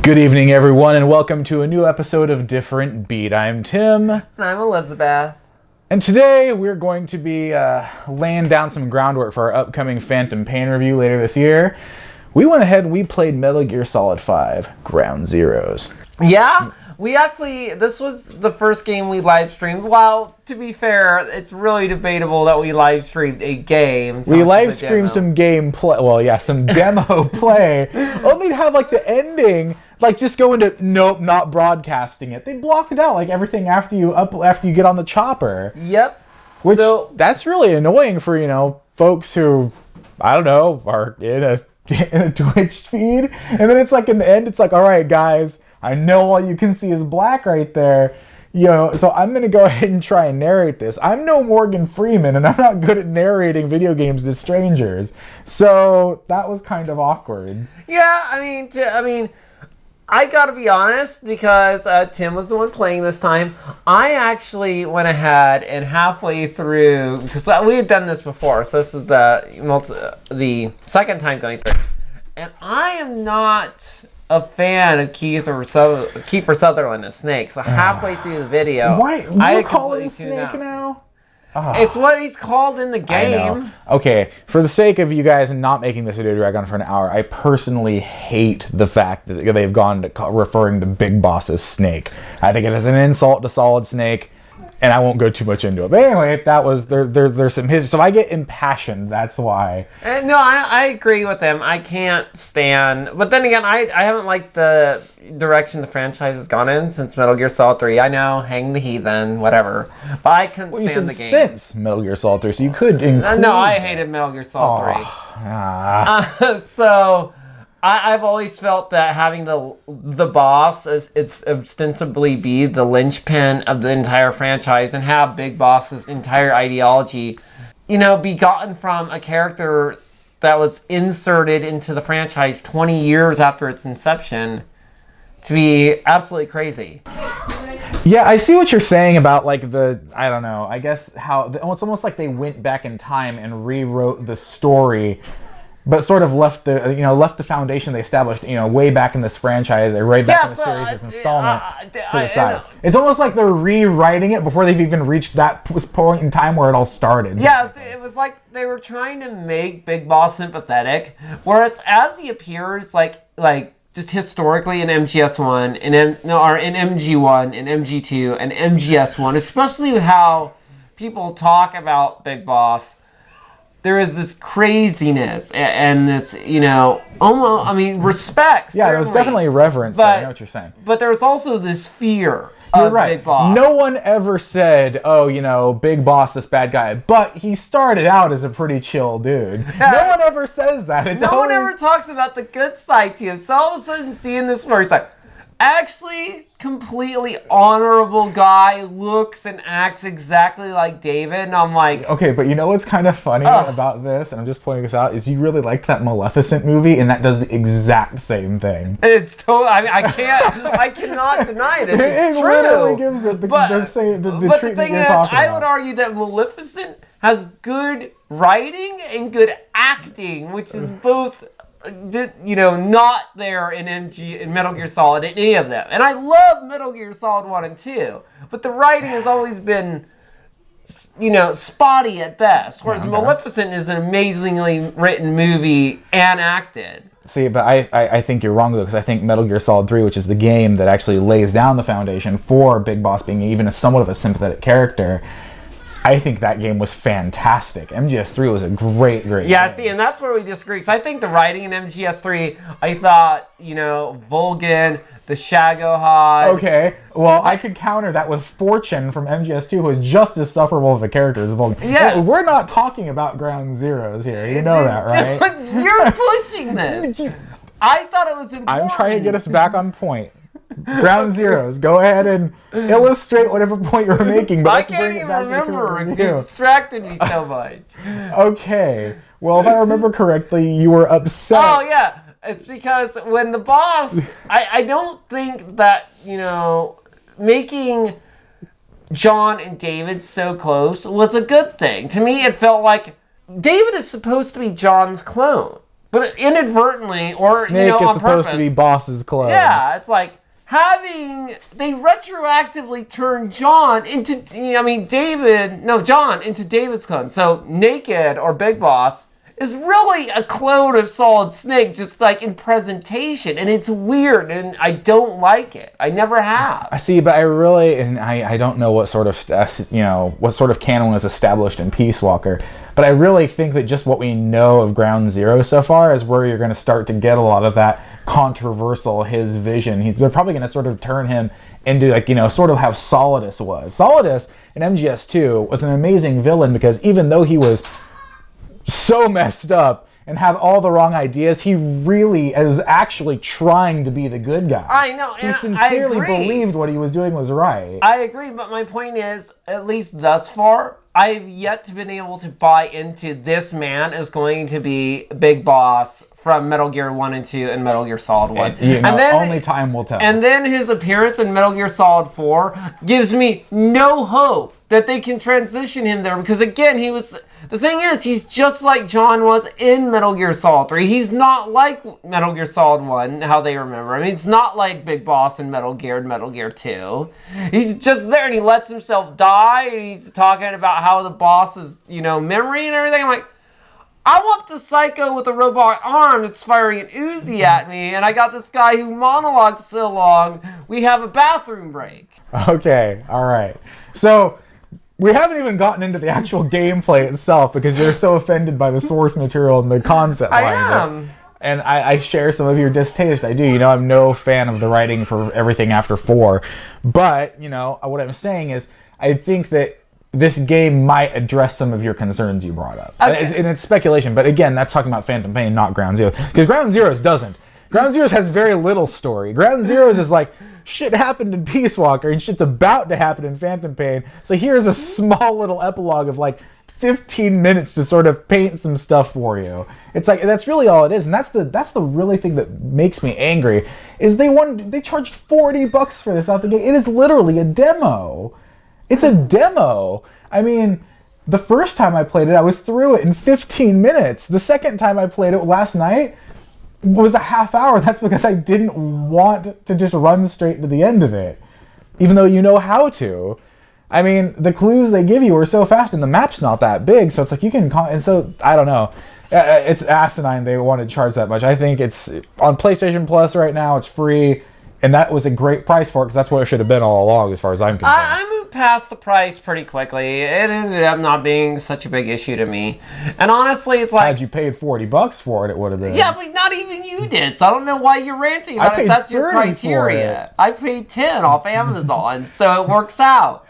Good evening, everyone, and welcome to a new episode of Different Beat. I'm Tim. And I'm Elizabeth. And today we're going to be laying down some groundwork for our upcoming Phantom Pain review later this year. We went ahead and we played Metal Gear Solid 5, Ground Zeroes. Yeah, this was the first game we live streamed. Well, to be fair, it's really debatable that we live streamed a game. We live streamed some gameplay, some demo play, only to have like the ending, like just go into, nope, not broadcasting it. They block it out, like everything after you get on the chopper. Yep. Which, that's really annoying for, folks who, I don't know, are in a Twitch feed. And then it's like in the end, it's like, all right, guys, I know all you can see is black right there. So I'm going to go ahead and try and narrate this. I'm no Morgan Freeman, and I'm not good at narrating video games to strangers. So that was kind of awkward. Yeah, I mean, I gotta be honest, because Tim was the one playing this time. I actually went ahead and halfway through, because we had done this before, so this is the second time going through. And I am not a fan of Kiefer Sutherland as Snake, so halfway through the video, why you call him Snake now? It's what he's called in the game. Okay, for the sake of you guys not making this video drag on for an hour, I personally hate the fact that they've gone to referring to Big Boss as Snake. I think it is an insult to Solid Snake, and I won't go too much into it. But anyway, that was there's some history. So I get impassioned. That's why. No, I agree with them. I can't stand. But then again, I haven't liked the direction the franchise has gone in since Metal Gear Solid 3. I know, hang the heathen, whatever. But I couldn't stand the game. Since Metal Gear Solid 3, so you could include. No, I hated Metal Gear Solid 3. So I've always felt that having the boss it's ostensibly be the linchpin of the entire franchise and have Big Boss's entire ideology, be gotten from a character that was inserted into the franchise 20 years after its inception to be absolutely crazy. Yeah, I see what you're saying about I don't know, I guess it's almost like they went back in time and rewrote the story, but sort of left the foundation they established, way back in this franchise, or right back in the series' installment to the side. It's almost like they're rewriting it before they've even reached that point in time where it all started. Yeah, it was like they were trying to make Big Boss sympathetic, whereas as he appears, like just historically in MGS1, in MG1, in MG2, and MGS1, especially how people talk about Big Boss, there is this craziness and this, almost, respect. Yeah, there was definitely reverence there. I know what you're saying. But there's also this fear of Big Boss. No one ever said, Big Boss, this bad guy. But he started out as a pretty chill dude. Yeah. No one ever says that. No one ever talks about the good side to him. So all of a sudden, seeing this where he's like, actually completely honorable guy, looks and acts exactly like David, and I'm like, okay, but you know what's kind of funny about this, and I'm just pointing this out, is you really liked that Maleficent movie, and that does the exact same thing. It's totally, I cannot deny this. It's true. It literally gives it the treatment you're talking about. I would argue that Maleficent has good writing and good acting, which is both not there in Metal Gear Solid in any of them. And I love Metal Gear Solid 1 and 2, but the writing has always been, spotty at best, whereas Maleficent is an amazingly written movie and acted. See, but I think you're wrong, though, because I think Metal Gear Solid 3, which is the game that actually lays down the foundation for Big Boss being even somewhat of a sympathetic character, I think that game was fantastic. MGS3 was a great game. Yeah, see, and that's where we disagree. Because I think the writing in MGS3, I thought, Vulcan, the Shagohod. Okay, well, I could counter that with Fortune from MGS2, who is just as sufferable of a character as Vulcan. Yes. We're not talking about Ground Zeroes here. You know that, right? You're pushing this. I thought it was important. I'm trying to get us back on point. Ground Zeroes. Go ahead and illustrate whatever point you're making. But I can't even remember. It distracted me so much. Okay. Well, if I remember correctly, you were upset. Oh, yeah. It's because when the boss... I don't think that, making John and David so close was a good thing. To me, it felt like David is supposed to be John's clone. but inadvertently or Snake on is supposed purpose. to be Boss's clone. Yeah, it's like they retroactively turned John into John into David's clone. So Naked or Big Boss is really a clone of Solid Snake, just like in presentation, and it's weird, and I don't like it. I never have. I see, but I don't know what sort of canon was established in Peace Walker, but I really think that just what we know of Ground Zero so far is where you're going to start to get a lot of that controversial, his vision. They're probably going to sort of turn him into sort of how Solidus was. Solidus in MGS2 was an amazing villain because even though he was so messed up and had all the wrong ideas, he really is actually trying to be the good guy. I know. He sincerely believed what he was doing was right. I agree, but my point is, at least thus far, I've yet to been able to buy into this man is going to be Big Boss from Metal Gear 1 and 2 and Metal Gear Solid 1. And then, only time will tell. And then his appearance in Metal Gear Solid 4 gives me no hope that they can transition him there, because again, the thing is, he's just like John was in Metal Gear Solid 3. He's not like Metal Gear Solid 1, how they remember him. It's not like Big Boss in Metal Gear and Metal Gear 2. He's just there and he lets himself die, and he's talking about how the boss's, memory and everything. I'm like, I want the psycho with a robot arm that's firing an Uzi at me, and I got this guy who monologues so long, we have a bathroom break. Okay, alright. So, we haven't even gotten into the actual gameplay itself because you're so offended by the source material and the concept I behind am. it. And I share some of your distaste. I do. I'm no fan of the writing for everything after 4. But, what I'm saying is, I think that this game might address some of your concerns you brought up. Okay. And it's speculation, but again, that's talking about Phantom Pain, not Ground Zero. Because Ground Zeroes doesn't. Ground Zeroes has very little story. Ground Zeroes is like, shit happened in Peace Walker, and shit's about to happen in Phantom Pain. So here's a small little epilogue of like 15 minutes to sort of paint some stuff for you. It's like, that's really all it is. And that's the really thing that makes me angry, is they charged $40 for this out the gate. It is literally a demo. It's a demo. I mean, the first time I played it, I was through it in 15 minutes. The second time I played it last night was a half hour. That's because I didn't want to just run straight to the end of it, even though you know how to. I mean, the clues they give you are so fast, and the map's not that big, so it's like you can... And so, I don't know. It's asinine they want to charge that much. I think it's on PlayStation Plus right now. It's free, and that was a great price for it, because that's what it should have been all along, as far as I'm concerned. I moved past the price pretty quickly. It ended up not being such a big issue to me. And honestly, it's like... Had you paid $40 for it, it would have been. Yeah, but not even you did, so I don't know why you're ranting about it if that's your criteria. I paid $10 off Amazon, so it works out.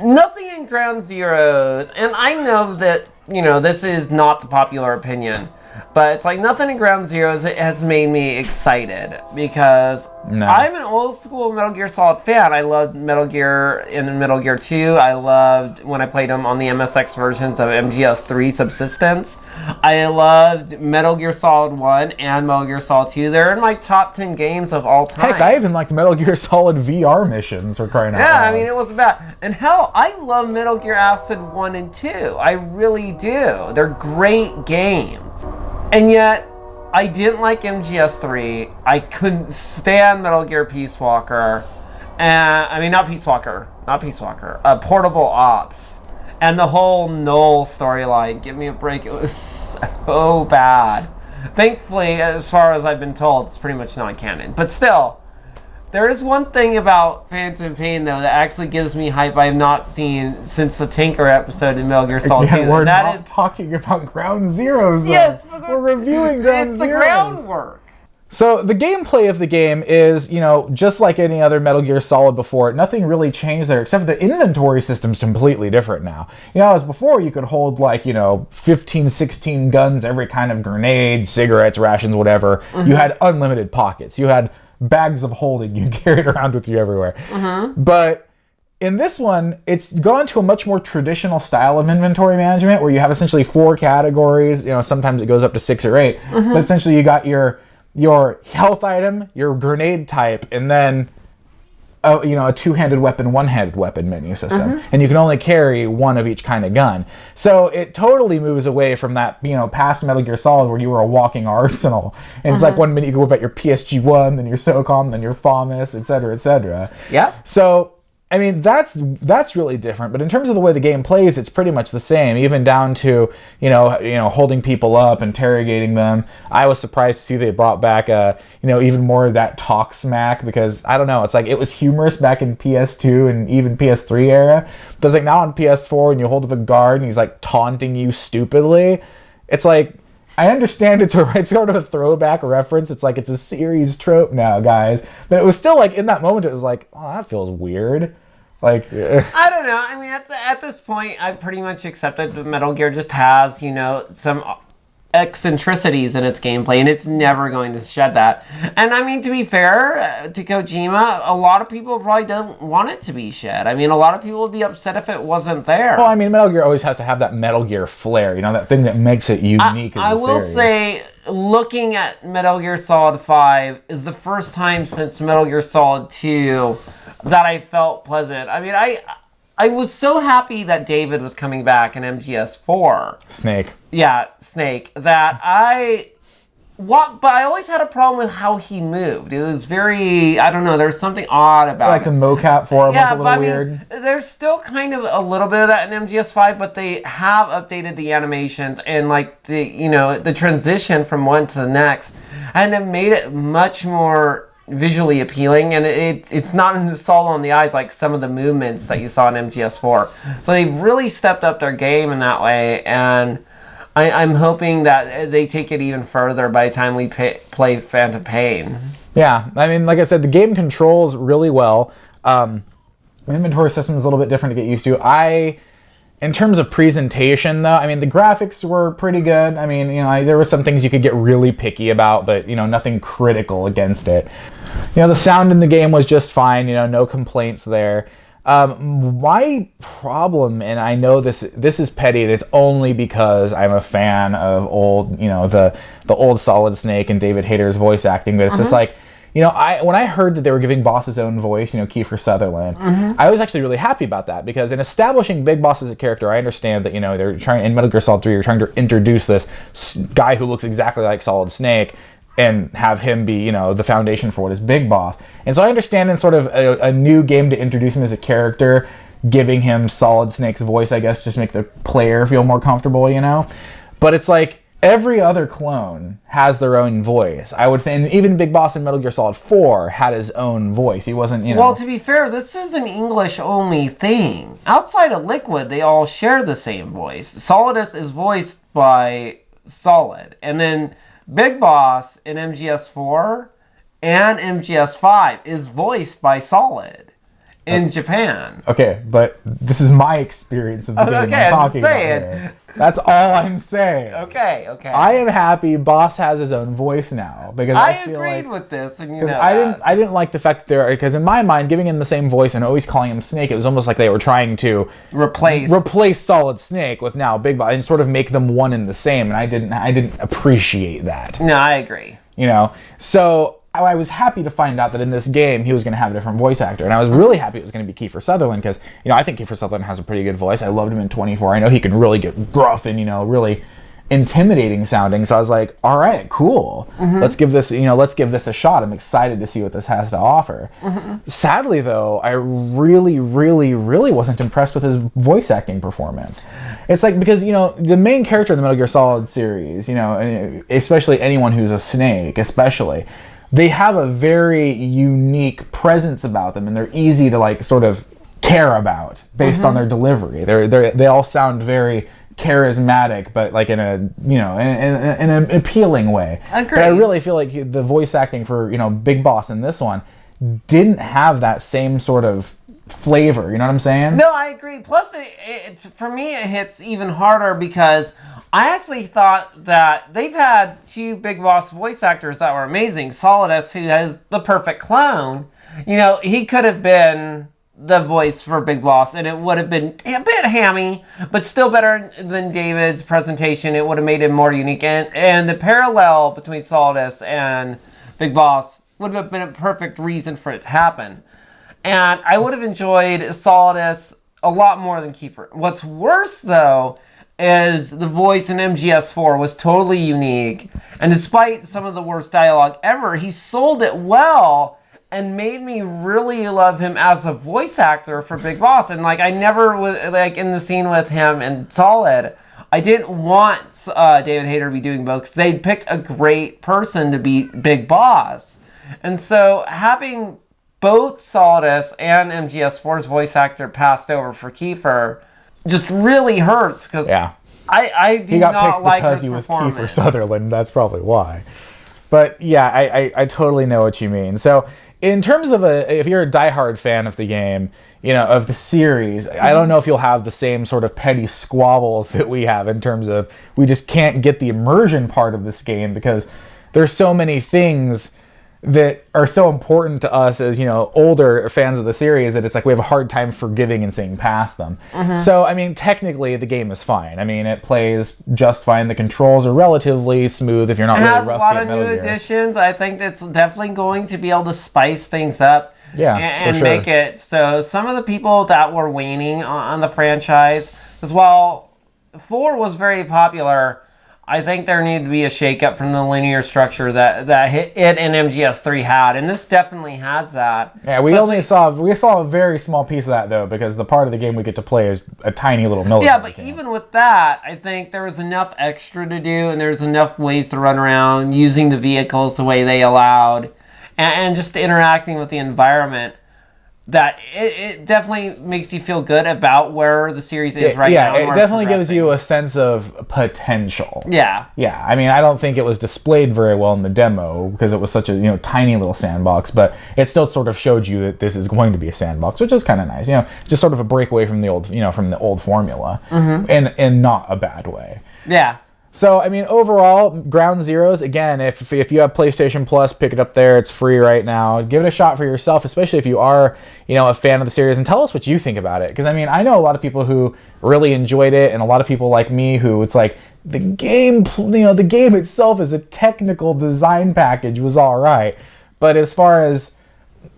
Nothing in Ground Zeroes, and I know that, this is not the popular opinion, but it's like nothing in Ground Zeroes has made me excited, because I'm an old school Metal Gear Solid fan. I loved Metal Gear in Metal Gear 2. I loved when I played them on the MSX versions of MGS 3 Subsistence. I loved Metal Gear Solid 1 and Metal Gear Solid 2. They're in my top 10 games of all time. Heck, I even liked Metal Gear Solid VR missions, for crying out loud. Yeah, I mean, it wasn't bad. And hell, I love Metal Gear Acid 1 and 2. I really do. They're great games. And yet, I didn't like MGS 3. I couldn't stand Metal Gear Peace Walker. Not Peace Walker. Portable Ops. And the whole Null storyline. Give me a break. It was so bad. Thankfully, as far as I've been told, it's pretty much non-canon. But still, there is one thing about Phantom Pain, though, that actually gives me hype I have not seen since the Tinker episode in Metal Gear Solid 2. We're not talking about Ground Zeroes, though. Yes, we're reviewing Ground Zeroes. It's the groundwork. So the gameplay of the game is, just like any other Metal Gear Solid before, nothing really changed there, except the inventory system's completely different now. As before, you could hold 15, 16 guns, every kind of grenade, cigarettes, rations, whatever. Mm-hmm. You had unlimited pockets. You had bags of holding you carried around with you everywhere. Mm-hmm. But in this one, it's gone to a much more traditional style of inventory management, where you have essentially 4 categories. Sometimes it goes up to 6 or 8. Mm-hmm. But essentially you got your health item, your grenade type, and then a two-handed weapon, one-handed weapon menu system, and you can only carry one of each kind of gun. So it totally moves away from that, past Metal Gear Solid where you were a walking arsenal. And it's like 1 minute you go about your PSG-1, then your SOCOM, then your FAMAS, etc., etc. Yeah. So I mean, that's really different. But in terms of the way the game plays, it's pretty much the same, even down to holding people up, interrogating them. I was surprised to see they brought back even more of that talk smack, because I don't know, it's like it was humorous back in PS2 and even PS3 era. But it's like now on PS4, and you hold up a guard and he's like taunting you stupidly. It's like, I understand it's sort of a throwback reference. It's like it's a series trope now, guys. But it was still like, in that moment, it was like, oh, that feels weird. Like, I don't know. I mean, at this point, I've pretty much accepted that Metal Gear just has, some eccentricities in its gameplay, and it's never going to shed that. And I mean, to be fair to Kojima, a lot of people probably don't want it to be shed. I mean, a lot of people would be upset if it wasn't there. Well, I mean, Metal Gear always has to have that Metal Gear flair, that thing that makes it unique as a series. I will say, looking at Metal Gear Solid 5 is the first time since Metal Gear Solid 2 that I felt pleasant. I mean, I was so happy that David was coming back in MGS 4. Snake. Yeah, Snake. But I always had a problem with how he moved. It was very, I don't know, there was something odd about it. Like the mocap for him was a little weird. There's still kind of a little bit of that in MGS 5, but they have updated the animations and like the transition from one to the next, and have made it much more visually appealing, and it's not in the solid on the eyes like some of the movements that you saw in MGS4. So they've really stepped up their game in that way, and I'm hoping that they take it even further by the time we play Phantom Pain. Yeah, I mean, like I said, the game controls really well. Inventory system is a little bit different to get used to. In terms of presentation, though, I mean, the graphics were pretty good. I mean, there were some things you could get really picky about, but, nothing critical against it. The sound in the game was just fine, no complaints there. My problem, and I know this is petty, and it's only because I'm a fan of old, the old Solid Snake and David Hayter's voice acting, but it's just like, when I heard that they were giving Boss his own voice, Kiefer Sutherland, I was actually really happy about that, because in establishing Big Boss as a character, I understand that, they're trying, in Metal Gear Solid 3, you're trying to introduce this guy who looks exactly like Solid Snake and have him be, the foundation for what is Big Boss. And so I understand in sort of a new game to introduce him as a character, giving him Solid Snake's voice, I guess, just make the player feel more comfortable, But it's like, every other clone has their own voice. I would think, and even Big Boss in Metal Gear Solid 4 had his own voice. He wasn't, Well, to be fair, this is an English-only thing. Outside of Liquid, they all share the same voice. Solidus is voiced by Solid. And then Big Boss in MGS4 and MGS5 is voiced by Solid in Japan. Okay, but this is my experience of the game I'm talking about here. That's all I'm saying. Okay. I am happy Boss has his own voice now, because I feel agreed with this, and because I didn't like the fact that because in my mind, giving him the same voice and always calling him Snake, it was almost like they were trying to replace Solid Snake with now Big Boss and sort of make them one and the same, and I didn't appreciate that. No, I agree. So I was happy to find out that in this game he was going to have a different voice actor, and I was really happy it was going to be Kiefer Sutherland, because I think Kiefer Sutherland has a pretty good voice. I loved him in 24. I know he can really get gruff and really intimidating sounding. So I was like, all right, cool. Let's give this a shot. I'm excited to see what this has to offer. Sadly, though, I really, really, really wasn't impressed with his voice acting performance. It's like, because the main character in the Metal Gear Solid series, and especially anyone who's a Snake, especially, they have a very unique presence about them, and they're easy to like sort of care about based on their delivery. They all sound very charismatic, but like in a in an appealing way. Agreed. But I really feel like the voice acting for Big Boss in this one didn't have that same sort of flavor. You know what I'm saying? No, I agree. Plus, for me, it hits even harder because I actually thought that they've had two Big Boss voice actors that were amazing. Solidus, who has the perfect clone, he could have been the voice for Big Boss, and it would have been a bit hammy, but still better than David's presentation. It would have made him more unique. And the parallel between Solidus and Big Boss would have been a perfect reason for it to happen. And I would have enjoyed Solidus a lot more than Kiefer. What's worse, though, is the voice in MGS4 was totally unique. And despite some of the worst dialogue ever, he sold it well and made me really love him as a voice actor for Big Boss. And like, I never was like in the scene with him in Solid, I didn't want David Hayter to be doing both because they picked a great person to be Big Boss. And so having both Solidus and MGS4's voice actor passed over for Kiefer just really hurts because I do not like his performance. He was Kiefer Sutherland. That's probably why. But yeah, I totally know what you mean. So in terms of if you're a diehard fan of the game, of the series, I don't know if you'll have the same sort of petty squabbles that we have in terms of we just can't get the immersion part of this game because there's so many things that are so important to us as, older fans of the series that it's like we have a hard time forgiving and seeing past them. So, I mean, technically the game is fine. I mean, it plays just fine. The controls are relatively smooth if you're not really rusty at Metal Gear. It has a lot of new additions. I think it's definitely going to be able to spice things up and make it so some of the people that were waning on the franchise, because while 4 was very popular, I think there needed to be a shakeup from the linear structure that it and MGS3 had, and this definitely has that. Yeah, we saw a very small piece of that though, because the part of the game we get to play is a tiny little military. Yeah, but even with that, I think there was enough extra to do, and there's enough ways to run around using the vehicles the way they allowed, and just interacting with the environment. That it definitely makes you feel good about where the series is right now. Yeah, it definitely gives you a sense of potential. Yeah. Yeah, I mean, I don't think it was displayed very well in the demo because it was such a tiny little sandbox, but it still sort of showed you that this is going to be a sandbox, which is kind of nice. Just sort of a breakaway from the old formula, in not a bad way. Yeah. So, I mean, overall, Ground Zeroes, again, if you have PlayStation Plus, pick it up there. It's free right now. Give it a shot for yourself, especially if you are, a fan of the series, and tell us what you think about it. Because, I mean, I know a lot of people who really enjoyed it, and a lot of people like me who it's like, the game itself as a technical design package was all right. But as far as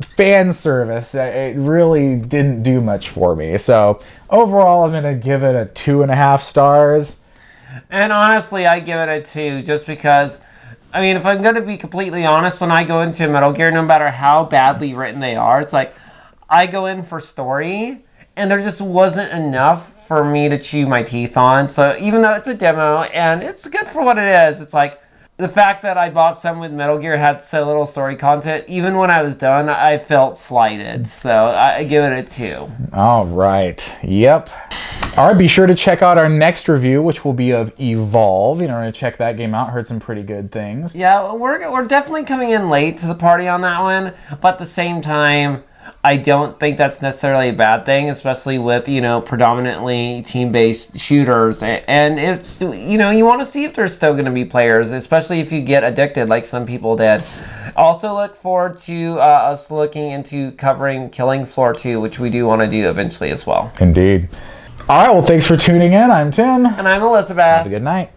fan service, it really didn't do much for me. So, overall, I'm going to give it a 2.5 stars. And honestly, I give it a 2 just because, I mean, if I'm going to be completely honest, when I go into Metal Gear, no matter how badly written they are, it's like I go in for story, and there just wasn't enough for me to chew my teeth on. So even though it's a demo, and it's good for what it is, it's like the fact that I bought some with Metal Gear had so little story content, even when I was done, I felt slighted. So I give it a 2. All right. Yep. All right, be sure to check out our next review, which will be of Evolve. We're going to check that game out. Heard some pretty good things. Yeah, we're definitely coming in late to the party on that one, but at the same time, I don't think that's necessarily a bad thing, especially with, predominantly team-based shooters. And it's, you want to see if there's still going to be players, especially if you get addicted like some people did. Also look forward to us looking into covering Killing Floor 2, which we do want to do eventually as well. Indeed. All right, well, thanks for tuning in. I'm Tim. And I'm Elizabeth. Have a good night.